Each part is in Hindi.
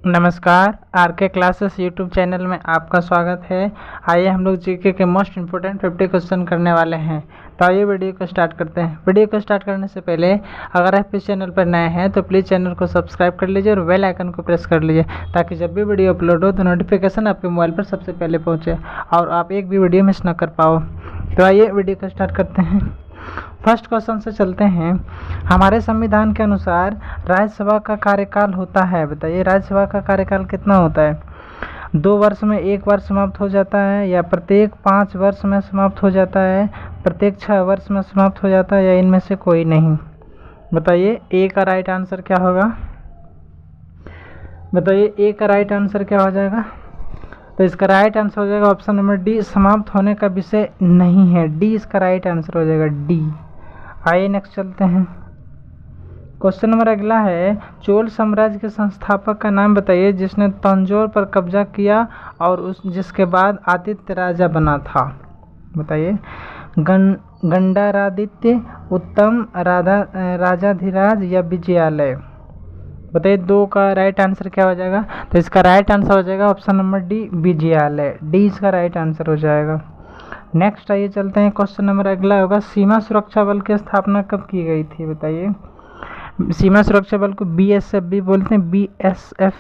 नमस्कार, आर के क्लासेस यूट्यूब चैनल में आपका स्वागत है। आइए हम लोग जीके के मोस्ट इम्पोर्टेंट 50 क्वेश्चन करने वाले हैं। तो आइए वीडियो को स्टार्ट करते हैं। वीडियो को स्टार्ट करने से पहले अगर आप इस चैनल पर नए हैं तो प्लीज़ चैनल को सब्सक्राइब कर लीजिए और बेल आइकन को प्रेस कर लीजिए ताकि जब भी वीडियो अपलोड हो तो नोटिफिकेशन आपके मोबाइल पर सबसे पहले पहुँचे और आप एक भी वीडियो मिस न कर पाओ। तो आइए वीडियो को स्टार्ट करते हैं। फर्स्ट क्वेश्चन से चलते हैं। हमारे संविधान के अनुसार राज्यसभा का कार्यकाल होता है, बताइए राज्यसभा का कार्यकाल कितना होता है? 2 वर्ष में एक बार समाप्त हो जाता है, या प्रत्येक 5 वर्ष में समाप्त हो जाता है, प्रत्येक 6 वर्ष में समाप्त हो जाता है, या इनमें से कोई नहीं? बताइए ए का राइट आंसर क्या होगा? बताइए ए का राइट आंसर क्या हो जाएगा? तो इसका राइट आंसर हो जाएगा ऑप्शन नंबर डी, समाप्त होने का विषय नहीं है। डी इसका राइट आंसर हो जाएगा, डी। आइए नेक्स्ट चलते हैं। क्वेश्चन नंबर अगला है, चोल साम्राज्य के संस्थापक का नाम बताइए जिसने तंजौर पर कब्जा किया और जिसके बाद आदित्य राजा बना था। बताइए गंडारादित्य, उत्तम, राजाधिराज या विजयालय? बताइए 2 का राइट आंसर क्या हो जाएगा? तो इसका राइट आंसर हो जाएगा option number D, Vijayalaya. D इसका राइट आंसर हो जाएगा। नेक्स्ट आइए चलते हैं। क्वेश्चन नंबर अगला होगा, सीमा सुरक्षा बल की स्थापना कब की गई थी? बताइए सीमा सुरक्षा बल को बीएसएफ भी बोलते हैं, बीएसएफ।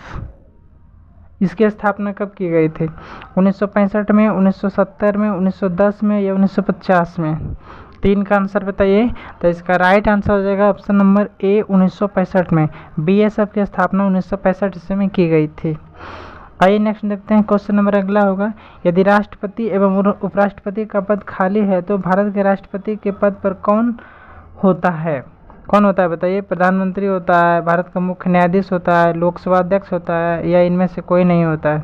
इसकी स्थापना कब की गई थी? 1965 में, 1970 में, 1910 में या 1950 में? 3 का आंसर बताइए। तो इसका राइट आंसर हो जाएगा ऑप्शन नंबर ए, 1965 में। बीएसएफ की स्थापना 1965 ईस्वी में की गई थी। आइए नेक्स्ट देखते हैं। क्वेश्चन नंबर अगला होगा, यदि राष्ट्रपति एवं उपराष्ट्रपति का पद खाली है तो भारत के राष्ट्रपति के पद पर कौन होता है? कौन होता है बताइए? प्रधानमंत्री होता है, भारत का मुख्य न्यायाधीश होता है, लोकसभा अध्यक्ष होता है, या इनमें से कोई नहीं होता है?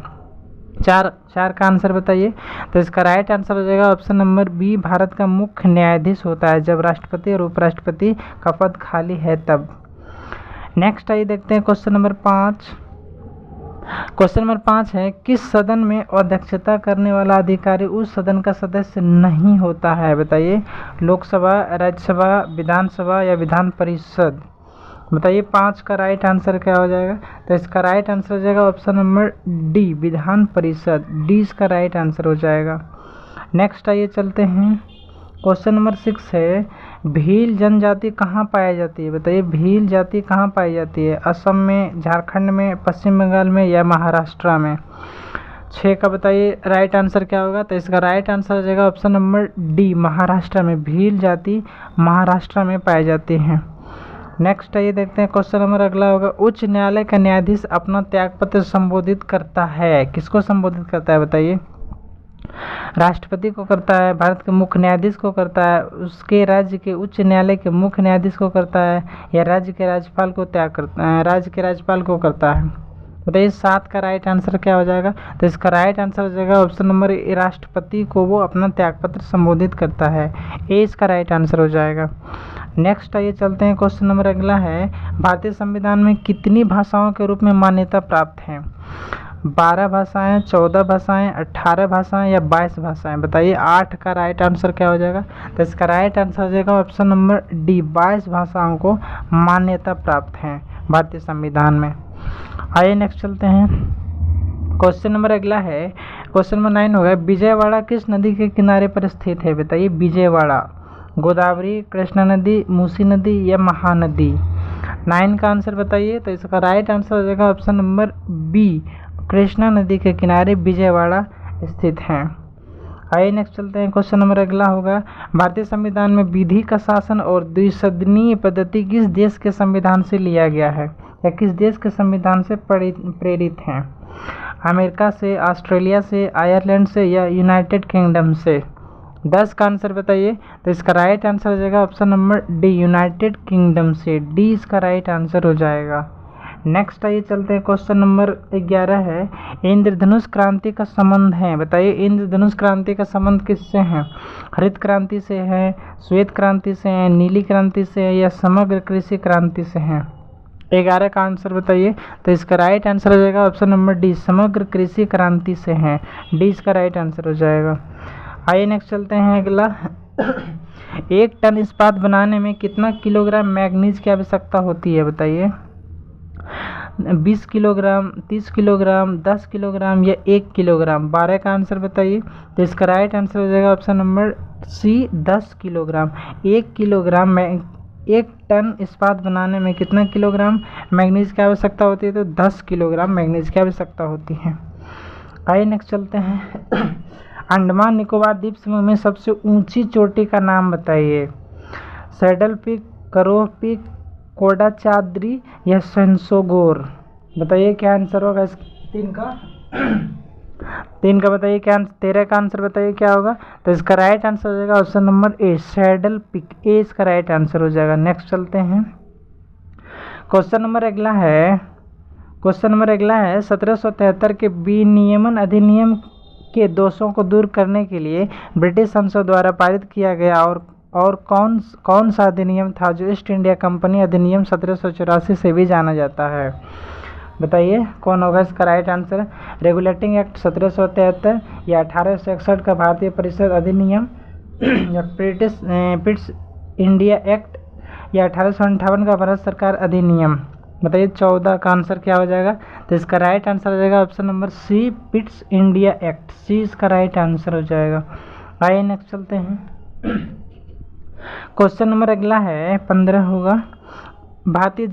4 का आंसर बताइए। तो इसका राइट आंसर हो जाएगा ऑप्शन नंबर बी, भारत का मुख्य न्यायाधीश होता है जब राष्ट्रपति और उपराष्ट्रपति का पद खाली है तब। नेक्स्ट आइए देखते हैं क्वेश्चन नंबर 5। क्वेश्चन नंबर 5 है, किस सदन में अध्यक्षता करने वाला अधिकारी उस सदन का सदस्य नहीं होता है? बताइए लोकसभा, राज्यसभा, विधानसभा या विधान परिषद? बताइए 5 का राइट आंसर क्या हो जाएगा? तो इसका राइट आंसर हो जाएगा option number D, Vidhan Parishad. D इसका राइट आंसर हो जाएगा। नेक्स्ट आइए चलते हैं। क्वेश्चन नंबर 6 है, भील जनजाति कहाँ पाई जाती है? बताइए भील जाति कहाँ पाई जाती है? असम में, झारखंड में, पश्चिम बंगाल में या महाराष्ट्र में? 6 का बताइए राइट आंसर क्या होगा? तो इसका राइट आंसर हो जाएगा ऑप्शन नंबर डी, महाराष्ट्र में। भील जाति महाराष्ट्र में पाई जाती हैं। नेक्स्ट आइए देखते हैं। क्वेश्चन नंबर अगला होगा, उच्च न्यायालय का न्यायाधीश अपना त्यागपत्र संबोधित करता है, किसको संबोधित करता है? बताइए राष्ट्रपति को करता है, भारत के मुख्य न्यायाधीश को करता है, उसके राज्य के उच्च न्यायालय के मुख्य न्यायाधीश को करता है, या राज्य के राज्यपाल को राज्य के राज्यपाल को करता है? बताइए 7 का राइट आंसर क्या हो जाएगा? तो इसका राइट आंसर हो जाएगा ऑप्शन नंबर ए, राष्ट्रपति को वो अपना त्यागपत्र संबोधित करता है। ए इसका राइट आंसर हो जाएगा। नेक्स्ट आइए चलते हैं। क्वेश्चन नंबर अगला है, भारतीय संविधान में कितनी भाषाओं के रूप में मान्यता प्राप्त है? 12 भाषाएं, 14 भाषाएं, 18 भाषाएं या 22 भाषाएं? बताइए 8 का राइट आंसर क्या हो जाएगा? तो इसका राइट आंसर हो जाएगा ऑप्शन नंबर डी, 22 भाषाओं को मान्यता प्राप्त है भारतीय संविधान में। आइए नेक्स्ट चलते हैं। क्वेश्चन नंबर अगला है, क्वेश्चन नंबर 9 होगा, विजयवाड़ा किस नदी के किनारे पर स्थित है? बताइए विजयवाड़ा गोदावरी, कृष्णा नदी, मूसी नदी या महानदी? 9 का आंसर बताइए। तो इसका राइट आंसर हो जाएगा ऑप्शन नंबर बी, कृष्णा नदी के किनारे विजयवाड़ा स्थित है। आइए नेक्स्ट चलते हैं। क्वेश्चन नंबर अगला होगा, भारतीय संविधान में विधि का शासन और द्विसदनीय पद्धति किस देश के संविधान से लिया गया है, या किस देश के संविधान से प्रेरित हैं? अमेरिका से, ऑस्ट्रेलिया से, आयरलैंड से या यूनाइटेड किंगडम से? 10 का आंसर बताइए। तो इसका राइट आंसर हो जाएगा option number D, United kingdom से। डी इसका राइट आंसर हो जाएगा। नेक्स्ट आइए चलते हैं। क्वेश्चन नंबर 11 है, इंद्रधनुष क्रांति का संबंध है? बताइए इंद्रधनुष क्रांति का संबंध किससे है? हरित क्रांति से है, श्वेत क्रांति से है, नीली क्रांति से है या समग्र कृषि क्रांति से है? 11 का आंसर बताइए। तो इसका राइट आंसर हो जाएगा ऑप्शन नंबर डी, समग्र कृषि क्रांति से है। डी इसका राइट आंसर हो जाएगा। आइए नेक्स्ट चलते हैं अगला। 1 टन इस्पात बनाने में कितना किलोग्राम मैग्नीज की आवश्यकता होती है? बताइए 20 किलोग्राम, 30 किलोग्राम, 10 किलोग्राम या 1 किलोग्राम? 12 का आंसर बताइए। तो इसका राइट आंसर हो जाएगा option number C 10 kilogram. 1 kilogram में 1 टन इस्पात बनाने में कितना किलोग्राम मैग्नीज की आवश्यकता होती है? तो 10 किलोग्राम मैग्नीज की आवश्यकता होती है। आइए नेक्स्ट चलते हैं। अंडमान निकोबार द्वीप समूह में सबसे ऊंची चोटी का नाम बताइए। सैडल पीक, करोह पीक, कोडाचाद्री या सेंसोगोर? बताइए क्या आंसर होगा इस तीन का। तीन का बताइए क्या, 13 का आंसर बताइए क्या होगा। तो इसका राइट आंसर हो जाएगा option number A saddle peak, A इसका राइट आंसर हो जाएगा। नेक्स्ट चलते हैं। क्वेश्चन नंबर अगला है 1773 के विनियमन अधिनियम के दोषों को दूर करने के लिए ब्रिटिश संसद द्वारा पारित किया गया और कौन सा अधिनियम था जो ईस्ट इंडिया कंपनी अधिनियम 1784 से भी जाना जाता है? बताइए कौन होगा इसका राइट आंसर। रेगुलेटिंग एक्ट 1773 या 1861 का भारतीय परिषद अधिनियम या ब्रिटिश इंडिया एक्ट या 1858 का भारत सरकार अधिनियम? बताइए 14 का आंसर क्या हो जाएगा। तो इसका राइट आंसर हो जाएगा option number C British India act, C इसका राइट आंसर हो जाएगा। आइए नेक्स्ट चलते हैं। क्वेश्चन नंबर अगला है 15 होगा। भारतीय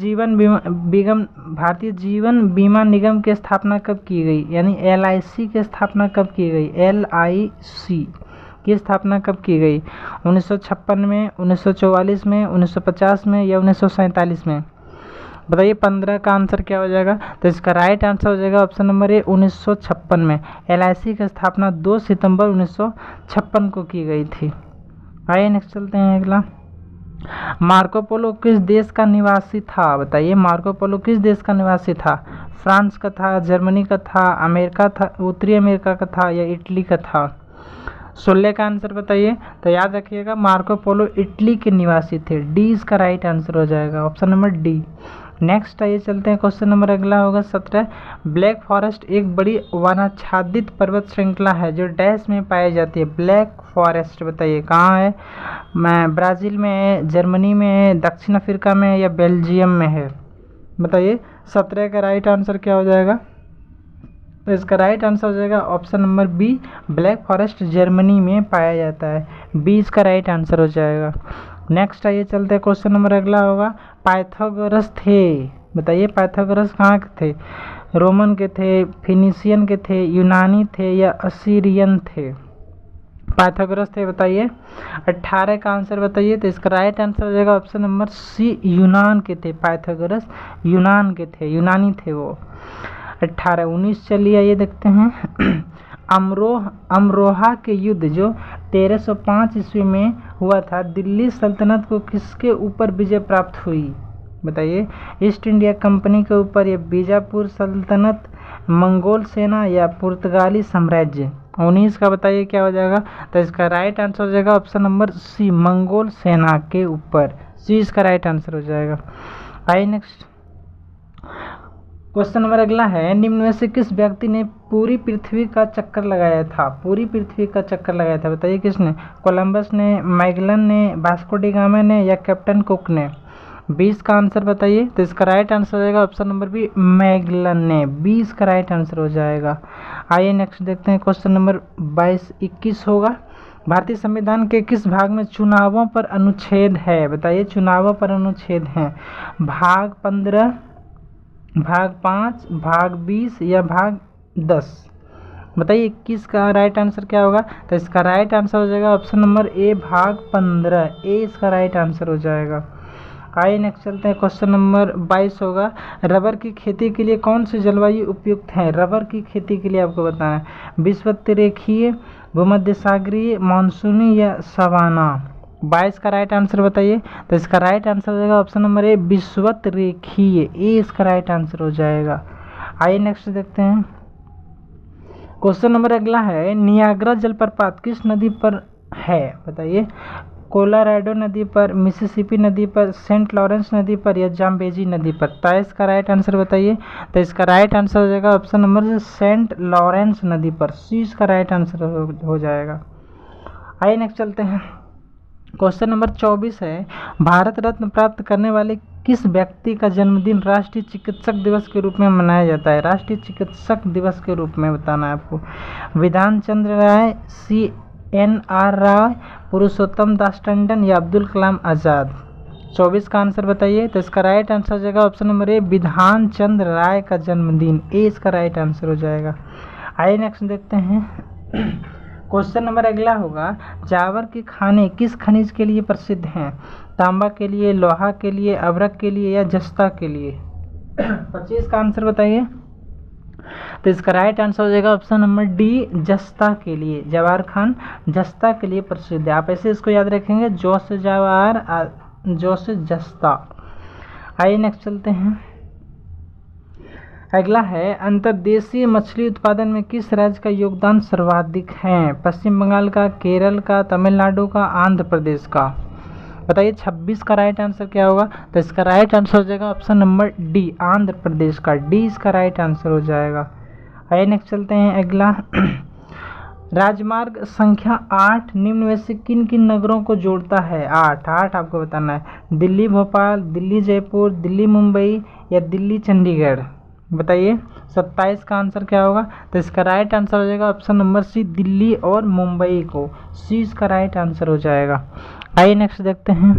जीवन बीमा निगम की स्थापना कब की गई? यानी LIC की स्थापना कब की गई? LIC की स्थापना कब की गई? 1956 में, 1944 में, 1950 में या 1947 में? बताइए 15 का आंसर क्या हो जाएगा। तो इसका राइट आंसर हो जाएगा ऑप्शन नंबर ए 1956 में। LIC की स्थापना 2 सितंबर 1956 को की गई थी। आइए नेक्स्ट चलते हैं अगला। मार्को पोलो किस देश का निवासी था? बताइए मार्को पोलो किस देश का निवासी था? फ्रांस का था, जर्मनी का था, अमेरिका था, उत्तरी अमेरिका का था या इटली का था? 16 का आंसर बताइए। तो याद रखिएगा मार्को पोलो इटली के निवासी थे, डी इसका राइट आंसर हो जाएगा, ऑप्शन नंबर डी। नेक्स्ट आइए चलते हैं। क्वेश्चन नंबर अगला होगा 17। ब्लैक फॉरेस्ट एक बड़ी वनाच्छादित पर्वत श्रृंखला है जो डैश में पाई जाती है। ब्लैक फॉरेस्ट बताइए कहाँ है? ब्राज़ील में है, जर्मनी में है, दक्षिण अफ्रीका में है या बेल्जियम में है? बताइए 17 का राइट आंसर क्या हो जाएगा। तो इसका राइट आंसर हो जाएगा option number B black forest Germany में पाया जाता है, बी इसका राइट आंसर हो जाएगा। नेक्स्ट आइए चलते हैं। क्वेश्चन नंबर अगला होगा पाइथागोरस थे, बताइए पाइथागोरस कहाँ के थे? रोमन के थे, फिनिशियन के थे, यूनानी थे या असीरियन थे? पाइथागोरस थे बताइए। 18 का आंसर बताइए। तो इसका राइट आंसर हो जाएगा ऑप्शन नंबर सी यूनान के थे। पाइथागोरस यूनान के थे, यूनानी थे वो। 18 19 चलिए आइए देखते हैं। अमरोहा के युद्ध जो 1305 ईस्वी में हुआ था, दिल्ली सल्तनत को किसके ऊपर विजय प्राप्त हुई? बताइए ईस्ट इंडिया कंपनी के ऊपर या बीजापुर सल्तनत, मंगोल सेना या पुर्तगाली साम्राज्य? 19 का बताइए क्या हो जाएगा। तो इसका राइट आंसर हो जाएगा ऑप्शन नंबर सी मंगोल सेना के ऊपर, सी इसका राइट आंसर हो जाएगा। आइए नेक्स्ट क्वेश्चन नंबर अगला है निम्न में से किस व्यक्ति ने पूरी पृथ्वी का चक्कर लगाया था? पूरी पृथ्वी का चक्कर लगाया था बताइए किसने? कोलंबस ने, मैगलन ने, वास्को डी गामा ने या कैप्टन कुक ने? 20 का आंसर बताइए। तो इसका राइट आंसर हो जाएगा ऑप्शन नंबर बी मैगलन ने, 20 का राइट आंसर हो जाएगा। आइए नेक्स्ट देखते हैं। क्वेश्चन नंबर 22-21 होगा। भारतीय संविधान के किस भाग में चुनावों पर अनुच्छेद है? बताइए चुनावों पर अनुच्छेद है। भाग 15, भाग 5, भाग 20 या भाग 10? बताइए 21 का राइट आंसर क्या होगा। तो इसका राइट आंसर हो जाएगा ऑप्शन नंबर ए भाग 15, ए इसका राइट आंसर हो जाएगा। आइए नेक्स्ट चलते हैं। क्वेश्चन नंबर 22 होगा रबर की खेती के लिए कौन सी जलवायु उपयुक्त है? रबर की खेती के लिए आपको बताना है विषुवतरेखीय, भूमध्य सागरीय, मानसूनी या सवाना? 22 का राइट आंसर बताइए। तो इसका राइट आंसर हो जाएगा ऑप्शन नंबर ए विषुवतरेखीय, ए इसका राइट आंसर हो जाएगा। आइए नेक्स्ट देखते हैं। क्वेश्चन नंबर अगला है नियाग्रा जलप्रपात किस नदी पर है? बताइए कोलोराडो नदी पर, मिसिसिपी नदी पर, सेंट लॉरेंस नदी पर या जाम्बेजी नदी पर? 23 का राइट आंसर बताइए। तो इसका राइट आंसर हो जाएगा ऑप्शन नंबर सेंट लॉरेंस नदी पर, सी इसका राइट आंसर हो जाएगा। आइए नेक्स्ट चलते हैं। क्वेश्चन नंबर 24 है भारत रत्न प्राप्त करने वाले किस व्यक्ति का जन्मदिन राष्ट्रीय चिकित्सक दिवस के रूप में मनाया जाता है? राष्ट्रीय चिकित्सक दिवस के रूप में बताना है आपको। विधान चंद्र राय, CNR राव, पुरुषोत्तम दास टंडन या अब्दुल कलाम आज़ाद? 24 का आंसर बताइए। तो इसका राइट आंसर हो जाएगा ऑप्शन नंबर ए, विधान चंद्र राय का जन्मदिन, ए इसका राइट आंसर हो जाएगा। आइए नेक्स्ट देखते हैं। क्वेश्चन नंबर अगला होगा, जावर के खाने किस खनिज के लिए प्रसिद्ध हैं? तांबा के लिए, लोहा के लिए, अभ्रक के लिए या जस्ता के लिए? 25 का आंसर बताइए। तो इसका राइट आंसर हो जाएगा ऑप्शन नंबर डी, जस्ता के लिए। जवाहर खान जस्ता के लिए प्रसिद्ध है। आप ऐसे इसको याद रखेंगे, जो से जवाहर, जो से जस्ता। आइए नेक्स्ट चलते हैं। अगला है, अंतर्देशीय मछली उत्पादन में किस राज्य का योगदान सर्वाधिक है? पश्चिम बंगाल का, केरल का, तमिलनाडु का, आंध्र प्रदेश का? बताइए 26 का राइट आंसर क्या होगा? तो इसका राइट आंसर हो जाएगा option number D, Andhra Pradesh का, डी इसका राइट आंसर हो जाएगा। आइए नेक्स्ट चलते हैं। अगला राजमार्ग संख्या 8 निम्न में से किन किन नगरों को जोड़ता है? 8 आपको बताना है। दिल्ली भोपाल, दिल्ली जयपुर, दिल्ली मुंबई या दिल्ली चंडीगढ़? बताइए 27 का आंसर क्या होगा? तो इसका राइट आंसर हो जाएगा ऑप्शन नंबर सी, दिल्ली और मुंबई को, सी इसका राइट आंसर हो जाएगा। आइए नेक्स्ट देखते हैं।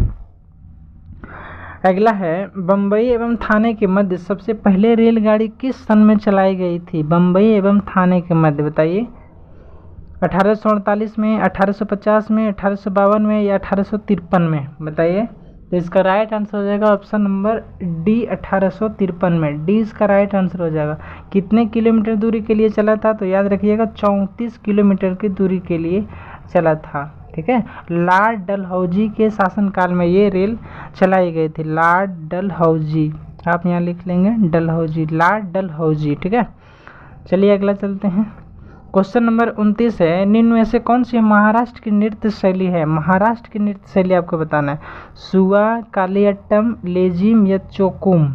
अगला है, बम्बई एवं थाने के मध्य सबसे पहले रेलगाड़ी किस सन में चलाई गई थी? बम्बई एवं थाने के मध्य बताइए। 1848 में, 1850 में, 1852 में या 1853 में? बताइए। तो इसका राइट आंसर हो जाएगा ऑप्शन नंबर डी, 1853 में, डी इसका राइट आंसर हो जाएगा। कितने किलोमीटर दूरी के लिए चला था? तो याद रखिएगा 34 किलोमीटर की दूरी के लिए चला था। ठीक है, लॉर्ड डलहौजी के शासनकाल में ये रेल चलाई गई थी। लॉर्ड डलहौजी, आप यहाँ लिख लेंगे डलहौजी, लॉर्ड डलहौजी। ठीक है, चलिए अगला चलते हैं। क्वेश्चन नंबर 29 है, निम्न में से कौन सी महाराष्ट्र की नृत्य शैली है? महाराष्ट्र की नृत्य शैली आपको बताना है। सुआ, कालियट्टम, लेजिम या चोकुम?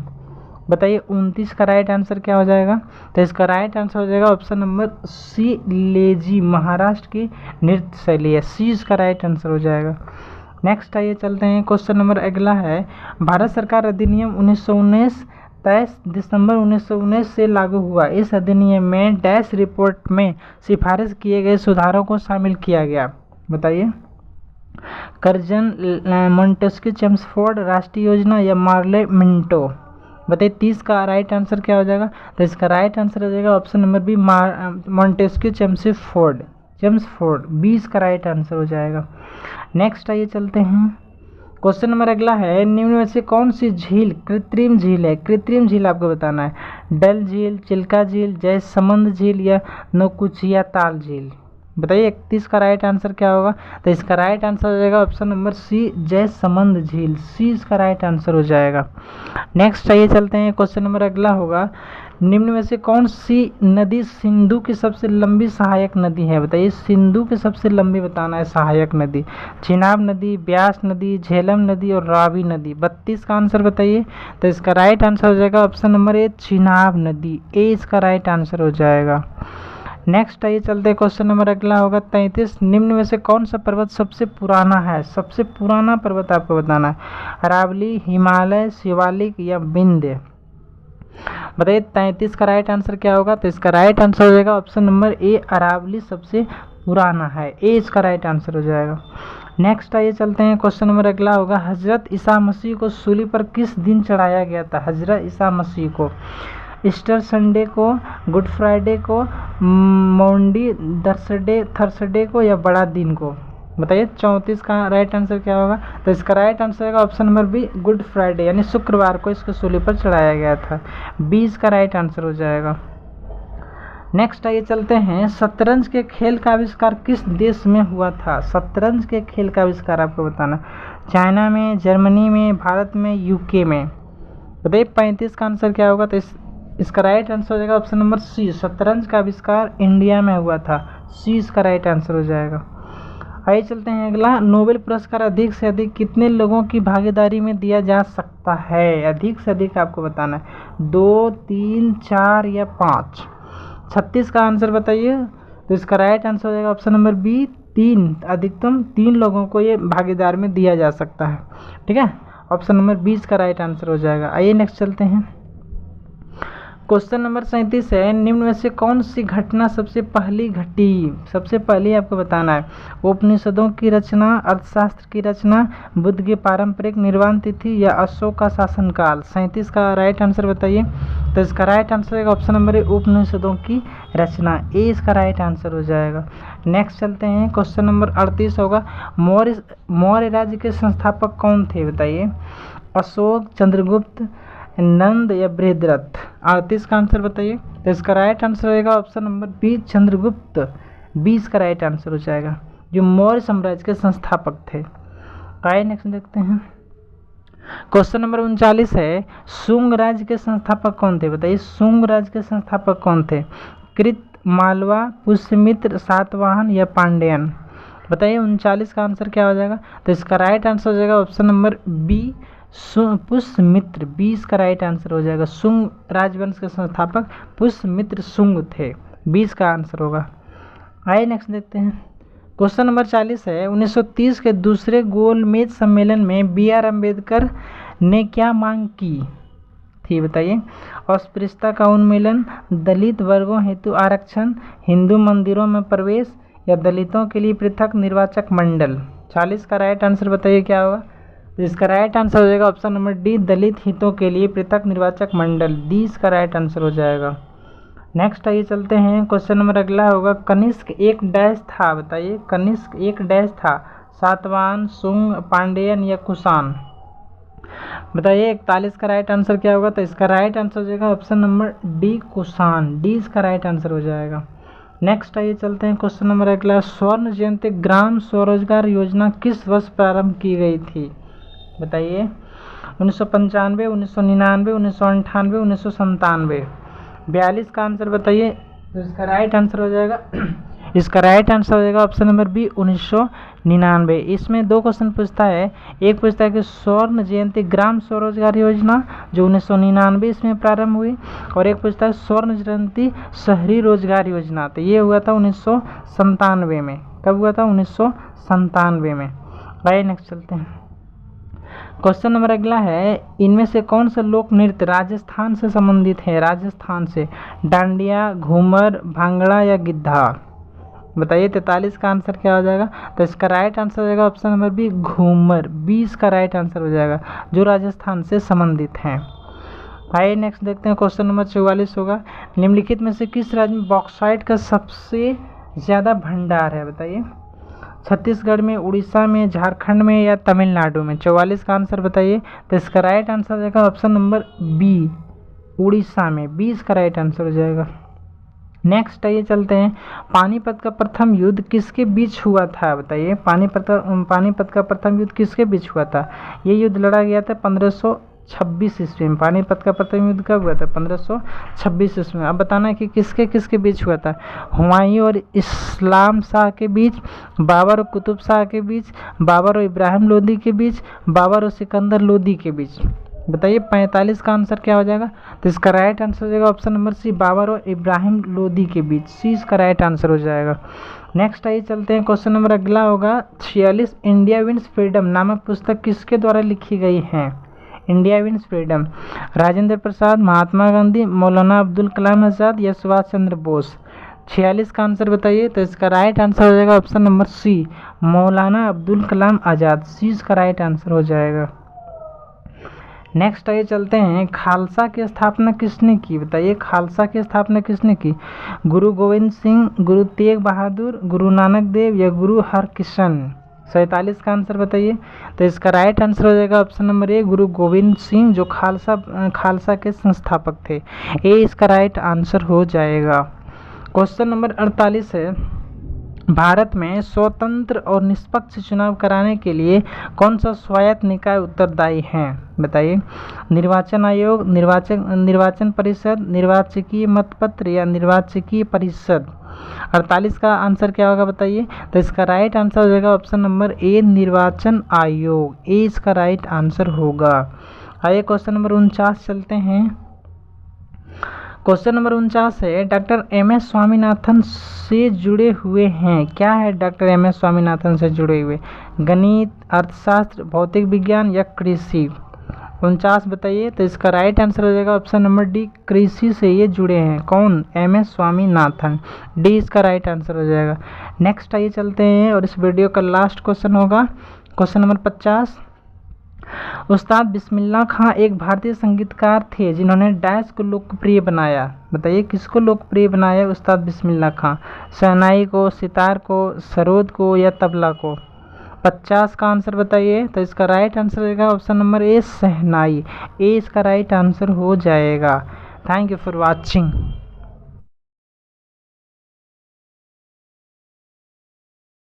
बताइए 29 का राइट आंसर क्या हो जाएगा? तो इसका राइट आंसर हो जाएगा option number C, Lezim Maharashtra की नृत्य शैली है, सी इसका राइट आंसर हो जाएगा। नेक्स्ट आइए चलते हैं। क्वेश्चन नंबर अगला है, भारत सरकार अधिनियम 1919 23 दिसंबर 1919 से लागू हुआ। इस अधिनियम में डैश रिपोर्ट में सिफारिश किए गए सुधारों को शामिल किया गया। बताइए। कर्जन, मॉन्टेस्क्यू, चेम्सफोर्ड राष्ट्रीय योजना या मार्ले मिंटो? बताइए 30 का राइट आंसर क्या हो जाएगा? तो इसका राइट आंसर हो जाएगा option number B, Montesquieu Chelmsford, 20 का राइट आंसर हो जाएगा। नेक्स्ट आइए चलते हैं। क्वेश्चन नंबर अगला है, निम्न में से कौन सी झील कृत्रिम झील है? कृत्रिम झील आपको बताना है। डल झील, चिल्का झील, जयसमंद झील या नौकुचिया ताल झील? बताइए 31 का राइट आंसर क्या होगा? तो इसका राइट आंसर हो जाएगा ऑप्शन नंबर सी, जयसमंद झील, सी इसका राइट आंसर हो जाएगा। नेक्स्ट आइए चलते हैं। क्वेश्चन नंबर अगला होगा, निम्न में से कौन सी नदी सिंधु की सबसे लंबी सहायक नदी है? बताइए सिंधु की सबसे लंबी बताना है सहायक नदी। चिनाब नदी, ब्यास नदी, झेलम नदी और रावी नदी? 32 का आंसर बताइए। तो इसका राइट आंसर हो जाएगा ऑप्शन नंबर ए, चिनाब नदी, ए इसका राइट आंसर हो जाएगा। नेक्स्ट आइए चलते हैं। क्वेश्चन नंबर अगला होगा 33, निम्न में से कौन सा पर्वत सबसे पुराना है? सबसे पुराना पर्वत आपको बताना है। अरावली, हिमालय, शिवालिक या विंध्य? बताइए 33 का राइट आंसर क्या होगा? तो इसका राइट आंसर हो जाएगा ऑप्शन नंबर ए, अरावली सबसे पुराना है, ए इसका राइट आंसर हो जाएगा। नेक्स्ट आइए चलते हैं। क्वेश्चन नंबर अगला होगा, हजरत ईसा मसीह को सूली पर किस दिन चढ़ाया गया था? हजरत ईसा मसीह को ईस्टर संडे को, गुड फ्राइडे को, मॉन्डी थर्सडे को या बड़ा दिन को? बताइए 34 का राइट आंसर क्या होगा? तो इसका राइट आंसर होगा option number B, Good Friday यानी शुक्रवार को इसको सूली पर चढ़ाया गया था, 20 का राइट आंसर हो जाएगा। नेक्स्ट आइए चलते हैं। शतरंज के खेल का आविष्कार किस देश में हुआ था? शतरंज के खेल का आविष्कार आपको बताना, चाइना में, जर्मनी में, भारत में, यूके में? बताइए 35 का आंसर क्या होगा? तो इसका राइट आंसर हो जाएगा ऑप्शन नंबर सी, शतरंज का आविष्कार इंडिया में हुआ था, सी इसका राइट आंसर हो जाएगा। आइए चलते हैं अगला, नोबेल पुरस्कार अधिक से अधिक कितने लोगों की भागीदारी में दिया जा सकता है? अधिक से अधिक आपको बताना है, 2, 3, 4 या 5? 36 का आंसर बताइए। तो इसका राइट आंसर हो जाएगा ऑप्शन नंबर बी, 3, अधिकतम 3 लोगों को ये भागीदार में दिया जा सकता है। ठीक है, ऑप्शन नंबर 20 का राइट आंसर हो जाएगा। आइए नेक्स्ट चलते हैं। क्वेश्चन नंबर 37 है, निम्न में से कौन सी घटना सबसे पहली घटी? सबसे पहले आपको बताना है। उपनिषदों की रचना, अर्थशास्त्र की रचना, बुद्ध की पारंपरिक निर्वाण तिथि या अशोक का शासनकाल। 37 का राइट आंसर बताइए। तो इसका राइट आंसर है ऑप्शन नंबर ए, उपनिषदों की रचना। ए इसका राइट आंसर हो जाएगा। नेक्स्ट चलते हैं। क्वेश्चन नंबर 38 होगा, मौर्य राज्य के संस्थापक कौन थे? बताइए। अशोक, चंद्रगुप्त, नंद या बृहद्रथ। 38 का आंसर बताइए। तो इसका राइट आंसर होगा ऑप्शन नंबर बी, चंद्रगुप्त। 20 का राइट आंसर हो जाएगा, जो मौर्य साम्राज्य के संस्थापक थे। आइए नेक्स्ट देखते हैं। क्वेश्चन नंबर 39 है, शुंग राज्य के संस्थापक कौन थे? बताइए, शुंग राज्य के संस्थापक कौन थे? कृत, मालवा, पुष्यमित्र, सातवाहन या पांड्यन। बताइए 39 का आंसर क्या हो जाएगा? तो इसका राइट आंसर हो जाएगा ऑप्शन नंबर बी, पुष्यमित्र। 20 का राइट आंसर हो जाएगा। शुंग राजवंश के संस्थापक पुष्यमित्र शुंग थे। 20 का आंसर होगा। आइए नेक्स्ट देखते हैं। क्वेश्चन नंबर 40 है, 1930 के दूसरे गोलमेज सम्मेलन में बी.आर. अम्बेडकर ने क्या मांग की थी? बताइए। अस्पृश्यता का उन्मूलन, दलित वर्गों हेतु आरक्षण, हिंदू मंदिरों में प्रवेश या दलितों के लिए पृथक निर्वाचक मंडल। 40 का राइट आंसर बताइए क्या होगा? तो इसका राइट आंसर हो जाएगा ऑप्शन नंबर डी, दलित हितों के लिए पृथक निर्वाचक मंडल। 20 का राइट आंसर हो जाएगा। नेक्स्ट आइए चलते हैं। क्वेश्चन नंबर अगला होगा, कनिष्क एक डैश था। बताइए, कनिष्क एक डैश था। सातवाहन, शुंग, पांड्यन या कुषाण। बताइए 41 का राइट आंसर क्या होगा? तो इसका राइट आंसर हो जाएगा ऑप्शन नंबर डी, कुषाण। 20 का राइट आंसर हो जाएगा। नेक्स्ट आइए चलते हैं। क्वेश्चन नंबर अगला, स्वर्ण जयंती ग्राम स्वरोजगार योजना किस वर्ष प्रारंभ की गई थी? बताइए। 1995, 1999, 1998, 1997। 42 का आंसर बताइए। तो इसका राइट आंसर हो जाएगा इसका राइट आंसर हो जाएगा ऑप्शन नंबर बी, 1999। इसमें दो क्वेश्चन पूछता है। एक पूछता है कि स्वर्ण जयंती ग्राम स्वरोजगार योजना जो 1999 इसमें प्रारंभ हुई, और एक पूछता है स्वर्ण जयंती शहरी रोजगार योजना। तो ये हुआ था 1997 में। कब हुआ था? 1997 में। आइए नेक्स्ट चलते हैं। क्वेश्चन नंबर अगला है, इनमें से कौन सा लोक नृत्य राजस्थान से संबंधित है? राजस्थान से। डांडिया, घूमर, भांगड़ा या गिद्धा। बताइए 43 का आंसर क्या हो जाएगा? तो इसका राइट आंसर हो जाएगा ऑप्शन नंबर बी, घूमर। 20 का राइट आंसर हो जाएगा, जो राजस्थान से संबंधित हैं। आइए नेक्स्ट देखते हैं। क्वेश्चन नंबर 44 होगा, निम्नलिखित में से किस राज्य में बॉक्साइट का सबसे ज़्यादा भंडार है? बताइए। छत्तीसगढ़ में, उड़ीसा में, झारखंड में या तमिलनाडु में। 44 का आंसर बताइए। तो इसका राइट आंसर हो जाएगा ऑप्शन नंबर बी, उड़ीसा में। 20 का राइट आंसर हो जाएगा। नेक्स्ट आइए चलते हैं। पानीपत का प्रथम युद्ध किसके बीच हुआ था? बताइए। पानीपत का प्रथम युद्ध किसके बीच हुआ था? ये युद्ध लड़ा गया था 1526 ईस्वी में। पानीपत का प्रथम युद्ध कब हुआ था? 1526 ईस्वी में। अब बताना है कि किसके किसके बीच हुआ था। हुमायूं और इस्लाम शाह के बीच, बाबर और कुतुब शाह के बीच, बाबर और इब्राहिम लोदी के बीच, बाबर और सिकंदर लोदी के बीच। बताइए 45 का आंसर क्या हो जाएगा? तो इसका राइट आंसर हो जाएगा ऑप्शन नंबर सी, बाबर और इब्राहिम लोदी के बीच। सी इसका राइट आंसर हो जाएगा। नेक्स्ट आइए चलते हैं। क्वेश्चन नंबर अगला होगा, 46 इंडिया विंस फ्रीडम नामक पुस्तक किसके द्वारा लिखी गई है? India wins freedom. Rajendra Prasad, Mahatma Gandhi, Maulana Abdul Kalam Azad या सुभाष चंद्र बोस। 46 का आंसर बताइए। तो इसका राइट आंसर हो जाएगा ऑप्शन नंबर सी, मौलाना अब्दुल कलाम आज़ाद। सी इसका राइट आंसर हो जाएगा। नेक्स्ट आइए चलते हैं। खालसा की स्थापना किसने की? बताइए खालसा की स्थापना किसने की? गुरु गोविंद सिंह, गुरु तेग बहादुर, गुरु नानक देव या गुरु हरकृष्ण। 47 का आंसर बताइए। तो इसका राइट आंसर हो जाएगा ऑप्शन नंबर ए, गुरु गोविंद सिंह, जो खालसा के संस्थापक थे। ए इसका राइट आंसर हो जाएगा। क्वेश्चन नंबर 48 है, भारत में स्वतंत्र और निष्पक्ष चुनाव कराने के लिए कौन सा स्वायत्त निकाय उत्तरदायी है? बताइए। निर्वाचन आयोग, निर्वाचन परिषद, निर्वाचकीय मतपत्र या निर्वाचकीय परिषद। 48 का आंसर क्या होगा बताइए। तो इसका राइट आंसर हो जाएगा ऑप्शन नंबर ए, निर्वाचन आयोग। ए इसका राइट आंसर होगा। आइए क्वेश्चन नंबर 49 चलते हैं। क्वेश्चन नंबर 49 है, डॉक्टर एम एस स्वामीनाथन से जुड़े हुए हैं। क्या है डॉक्टर एम एस स्वामीनाथन से जुड़े हुए? गणित, अर्थशास्त्र, भौतिक विज्ञान या कृषि? 49 बताइए। तो इसका राइट आंसर हो जाएगा ऑप्शन नंबर डी, कृषि से ये जुड़े हैं। कौन? M S Swaminathan. डी इसका राइट आंसर हो जाएगा। नेक्स्ट आइए चलते हैं और इस वीडियो का लास्ट क्वेश्चन होगा क्वेश्चन नंबर 50। उस्ताद बिस्मिल्लाह खां एक भारतीय संगीतकार थे जिन्होंने डैश को लोकप्रिय बनाया। बताइए किसको लोकप्रिय बनाया उस्ताद बिस्मिल्लाह खां? शहनाई को, सितार को, सरोद को या तबला को? 50 का आंसर बताइए। तो इसका राइट आंसर रहेगा ऑप्शन नंबर ए, शहनाई। ए इसका राइट आंसर हो जाएगा। Thank you for watching.